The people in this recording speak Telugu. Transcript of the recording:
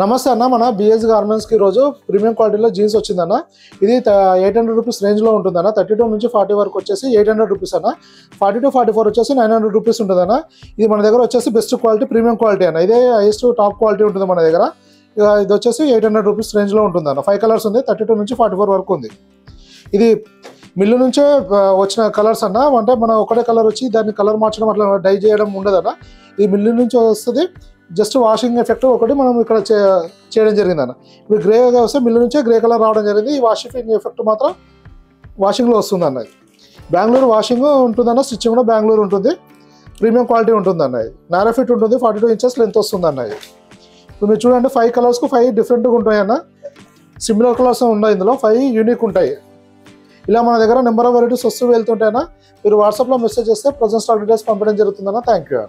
నమస్తే అన్న, మన బిఎస్ గార్మెంట్స్కి ఈరోజు ప్రీమియం క్వాలిటీలో జీన్స్ వచ్చిందన్న. ఇది 800 రూపీస్ రేంజ్లో ఉంటుందన్న. 32 నుంచి 40 వరకు వచ్చేసి 800 రూపీస్ అన్న. 40 to 44 వచ్చేసి 900 రూపీస్ ఉంటుందన్న. ఇది మన దగ్గర వచ్చేసి బెస్ట్ క్వాలిటీ ప్రీమియం క్వాలిటీ అన్న. ఇదే హైయెస్ట్ టాప్ క్వాలిటీ ఉంటుంది మన దగ్గర. ఇది వచ్చేసి 800 రూపీస్ రేంజ్లో ఉంటుందన్న. 5 కలర్స్ ఉంది, 32 నుంచి 44 వరకు ఉంది. ఇది మిల్లు నుంచే వచ్చిన కలర్స్ అన్న. అంటే మనం ఒకటే కలర్ వచ్చి దాన్ని కలర్ మార్చడం అట్లా డై చేయడం ఉండదన్న. ఇది మిల్లు నుంచి వస్తుంది. జస్ట్ వాషింగ్ ఎఫెక్ట్ ఒకటి మనం ఇక్కడ చేయడం జరిగిందన్న. ఇప్పుడు గ్రేగా వస్తే మిల్లు నుంచే గ్రే కలర్ రావడం జరిగింది. ఈ వాషింగ్ ఎఫెక్ట్ మాత్రం వాషింగ్లో వస్తుంది అన్న. బెంగళూరు వాషింగ్ ఉంటుందన్న, స్టిచ్చింగ్ కూడా బెంగళూరు ఉంటుంది. ప్రీమియం క్వాలిటీ ఉంటుంది అన్న. నారో ఫిట్ ఉంటుంది, 42 ఇంచెస్ లెంత్ వస్తుంది అన్న. ఇప్పుడు మీరు చూడండి, 5 కలర్స్కు 5 డిఫరెంట్గా ఉంటాయి అన్న. సిమిలర్ కలర్స్ ఉన్నాయి ఇందులో, 5 యూనిక్ ఉంటాయి. ఇలా మన దగ్గర నెంబర్ ఆఫ్ వెరైటీస్ వస్తూ వెళ్తుంటాయన్నా. మీరు వాట్సాప్లో మెసేజ్ చేస్తే ప్రజెంట్ స్టాక్ డీటెయిల్స్ పంపడం జరుగుతుందన్న. Thank you.